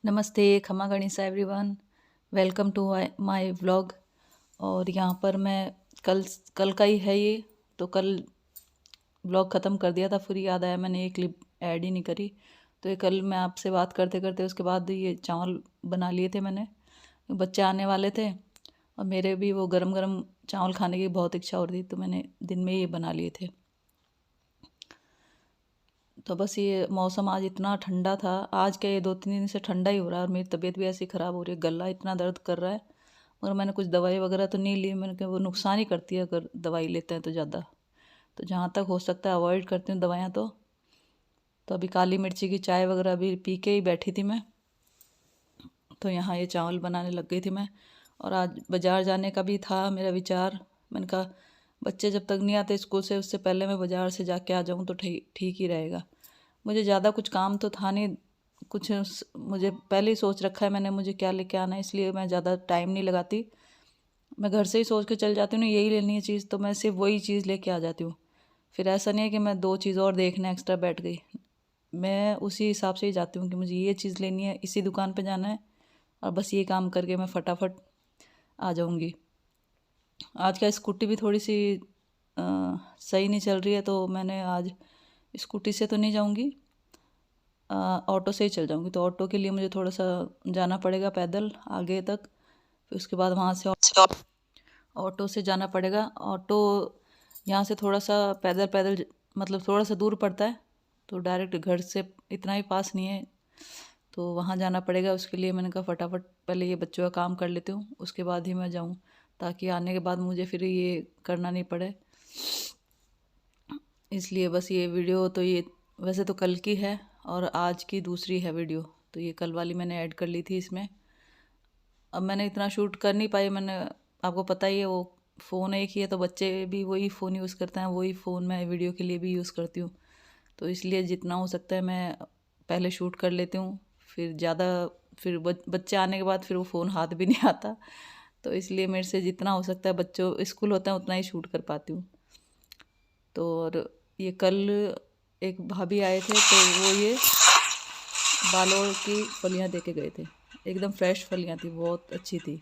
नमस्ते, खमा गणिसा everyone. Welcome to my vlog. और यहाँ पर मैं कल कल का ही है ये, तो कल व्लॉग ख़त्म कर दिया था, फिर याद आया मैंने ये क्लिप ऐड ही नहीं करी। तो ये कल मैं आपसे बात करते करते उसके बाद ये चावल बना लिए थे मैंने। बच्चे आने वाले थे और मेरे भी वो गरम गरम चावल खाने की बहुत इच्छा हो रही थी, तो मैंने दिन में ये बना लिए थे। तो बस ये मौसम आज इतना ठंडा था, आज क्या ये 2-3 दिन से ठंडा ही हो रहा है और मेरी तबीयत भी ऐसी ख़राब हो रही है, गला इतना दर्द कर रहा है। मगर मैंने कुछ दवाई वगैरह तो नहीं ली, मैंने कहा वो नुकसान ही करती है अगर दवाई लेते हैं तो ज़्यादा। तो जहाँ तक हो सकता है अवॉइड करती हूँ दवाइयाँ। तो अभी काली मिर्ची की चाय वगैरह अभी पी के ही बैठी थी मैं। तो यहाँ ये चावल बनाने लग गई थी मैं। और आज बाज़ार जाने का भी था मेरा विचार। मैंने कहा बच्चे जब तक नहीं आते स्कूल से, उससे पहले मैं बाज़ार से जाके आ जाऊँ तो ठीक ठीक ही रहेगा। मुझे ज़्यादा कुछ काम तो था नहीं, कुछ मुझे पहले ही सोच रखा है मैंने मुझे क्या लेके आना है, इसलिए मैं ज़्यादा टाइम नहीं लगाती। मैं घर से ही सोच के चल जाती हूँ ना यही लेनी है चीज़, तो मैं सिर्फ वही चीज़ लेके आ जाती हूँ। फिर ऐसा नहीं है कि मैं 2 चीज़ और देखने एक्स्ट्रा बैठ गई। मैं उसी हिसाब से ही जाती हूँ कि मुझे ये चीज़ लेनी है, इसी दुकान पे जाना है, और बस ये काम करके मैं फटाफट आ जाऊँगी। आज क्या स्कूटी भी थोड़ी सी सही नहीं चल रही है, तो मैंने आज स्कूटी से तो नहीं जाऊँगी, ऑटो से ही चल जाऊँगी। तो ऑटो के लिए मुझे थोड़ा सा जाना पड़ेगा पैदल आगे तक, फिर उसके बाद वहाँ से ऑटो से जाना पड़ेगा। ऑटो यहाँ से थोड़ा सा पैदल पैदल मतलब थोड़ा सा दूर पड़ता है, तो डायरेक्ट घर से इतना ही पास नहीं है, तो वहाँ जाना पड़ेगा। उसके लिए मैंने कहा फटाफट पहले ये बच्चों का काम कर लेती हूँ, उसके बाद ही मैं जाऊँ, ताकि आने के बाद मुझे फिर ये करना नहीं पड़े। इसलिए बस ये वीडियो तो ये वैसे तो कल की है और आज की दूसरी है वीडियो, तो ये कल वाली मैंने ऐड कर ली थी इसमें। अब मैंने इतना शूट कर नहीं पाई, मैंने आपको पता ही है वो फ़ोन एक ही है, तो बच्चे भी वही फ़ोन यूज़ करते हैं, वही फ़ोन मैं वीडियो के लिए भी यूज़ करती हूँ। तो इसलिए जितना हो सकता है मैं पहले शूट कर लेती हूँ, फिर ज़्यादा फिर बच्चे आने के बाद फिर वो फ़ोन हाथ भी नहीं आता। तो इसलिए मेरे से जितना हो सकता है बच्चों स्कूल होता है उतना ही शूट कर पाती हूँ। तो और ये कल एक भाभी आए थे, तो वो ये बालों की फलियाँ दे के गए थे, एकदम फ्रेश फलियाँ थी, बहुत अच्छी थी।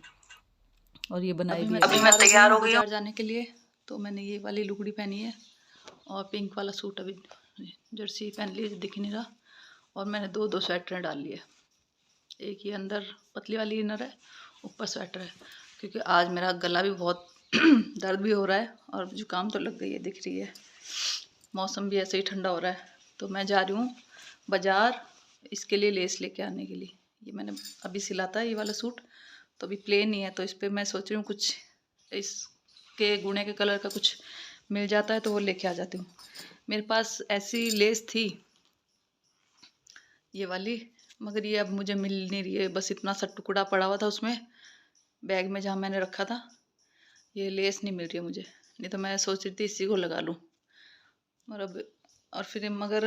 और ये बनाई भी अभी मैं तैयार हो गई हूँ। बाजार जाने के लिए। तो मैंने ये वाली लुगड़ी पहनी है और पिंक वाला सूट अभी जर्सी पहन ली, दिख नहीं रहा। और मैंने दो दो स्वेटर डाल लिए, एक ये अंदर पतली वाली इनर है, ऊपर स्वेटर है, क्योंकि आज मेरा गला भी बहुत दर्द भी हो रहा है और जुकाम तो लग गई है, दिख रही है। मौसम भी ऐसे ही ठंडा हो रहा है। तो मैं जा रही हूँ बाज़ार इसके लिए लेस लेके आने के लिए। ये मैंने अभी सिला था ये वाला सूट, तो अभी प्लेन ही है, तो इस पर मैं सोच रही हूँ कुछ इसके गुणे के कलर का कुछ मिल जाता है तो वो लेके आ जाती हूँ। मेरे पास ऐसी लेस थी ये वाली, मगर ये अब मुझे मिल नहीं रही है, बस इतना सा टुकड़ा पड़ा हुआ था उसमें बैग में जहाँ मैंने रखा था। ये लेस नहीं मिल रही है मुझे, नहीं तो मैं सोच रही थी इसी को लगा लूँ। और अब और फिर मगर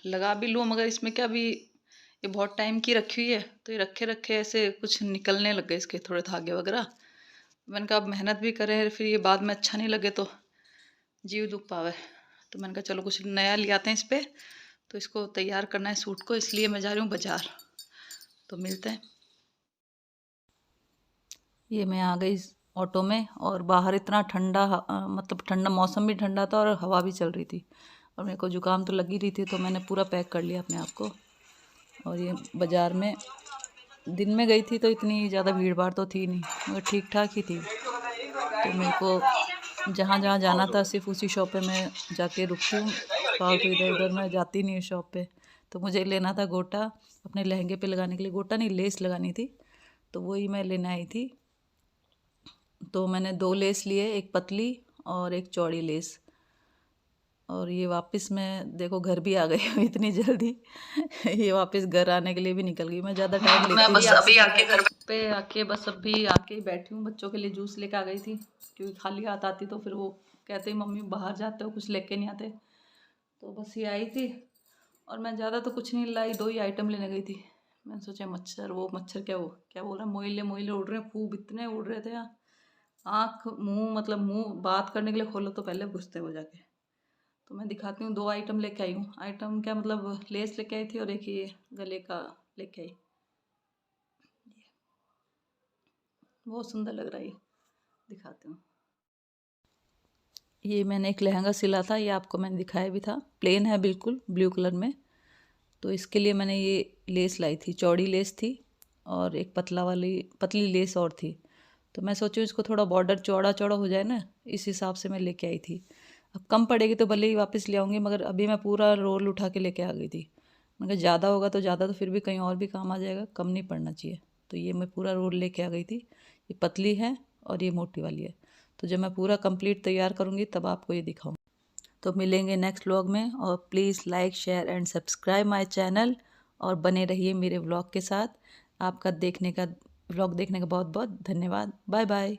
लगा भी लूँ, मगर इसमें क्या भी ये बहुत टाइम की रखी हुई है, तो ये रखे रखे ऐसे कुछ निकलने लग गए इसके थोड़े धागे वगैरह। मैंने कहा अब मेहनत भी करें फिर ये बाद में अच्छा नहीं लगे तो जीव दुख पावे। तो मैंने कहा चलो कुछ नया ले आते हैं इस पर, तो इसको तैयार करना है सूट को, इसलिए मैं जा रही हूँ बाज़ार। तो मिलते हैं। ये मैं आ गई ऑटो में और बाहर इतना ठंडा मतलब ठंडा मौसम भी ठंडा था और हवा भी चल रही थी, और मेरे को जुकाम तो लगी रही थी, तो मैंने पूरा पैक कर लिया अपने आप को। और ये बाज़ार में दिन में गई थी तो इतनी ज़्यादा भीड़ भाड़ तो थी नहीं, मगर ठीक ठाक ही थी। तो मेरे को जहाँ जहाँ जाना था सिर्फ उसी शॉप पे मैं जाके रुकती हूँ, फालतू इधर उधर मैं जाती नहीं हूँ शॉप पे। तो मुझे लेना था गोटा अपने लहंगे पे लगाने के लिए, गोटा नहीं लेस लगानी थी, तो वही मैं लेने आई थी। तो मैंने 2 लेस लिए, एक पतली और एक चौड़ी लेस। और ये वापस मैं देखो घर भी आ गई हूँ इतनी जल्दी ये वापस घर आने के लिए भी निकल गई, मैं ज़्यादा टाइम मैं लेती बस नहीं अभी आके घर पे आके बस अभी आके ही बैठी हूँ। बच्चों के लिए जूस लेके आ गई थी, क्योंकि खाली हाथ आती तो फिर वो कहते मम्मी बाहर जाते हो कुछ लेके नहीं आते। तो बस ये आई थी और मैं ज़्यादा तो कुछ नहीं लाई, 2 ही आइटम लेने गई थी। मैंने सोचा मच्छर, वो मच्छर क्या, वो क्या बोल रहा है, मोइले मोइले उड़ रहे हैं खूब, इतने उड़ रहे थे यहाँ। आँख मुँह मतलब मुँह बात करने के लिए खोलो तो पहले घुसते हो जाके। तो मैं दिखाती हूँ, 2 आइटम लेके आई हूँ। आइटम क्या मतलब लेस लेके आई थी और एक ये गले का लेके आई। बहुत सुंदर लग रहा है ये, दिखाती हूँ। ये मैंने एक लहंगा सिला था, ये आपको मैंने दिखाया भी था, प्लेन है बिल्कुल ब्लू कलर में। तो इसके लिए मैंने ये लेस लाई थी, चौड़ी लेस थी और एक पतली लेस और थी। तो मैं सोची इसको थोड़ा बॉर्डर चौड़ा चौड़ा हो जाए ना, इस हिसाब से मैं लेके आई थी। अब कम पड़ेगी तो भले ही वापस ले आऊँगी, मगर अभी मैं पूरा रोल उठा के लेके आ गई थी। मगर ज़्यादा होगा तो ज़्यादा, तो फिर भी कहीं और भी काम आ जाएगा, कम नहीं पड़ना चाहिए। तो ये मैं पूरा रोल लेके आ गई थी। ये पतली है और ये मोटी वाली है। तो जब मैं पूरा कंप्लीट तैयार करूँगी तब आपको ये दिखाऊँ। तो मिलेंगे नेक्स्ट व्लॉग में, और please like share and subscribe my channel, और बने रहिए मेरे व्लॉग के साथ। आपका व्लॉग देखने का बहुत बहुत धन्यवाद। Bye bye.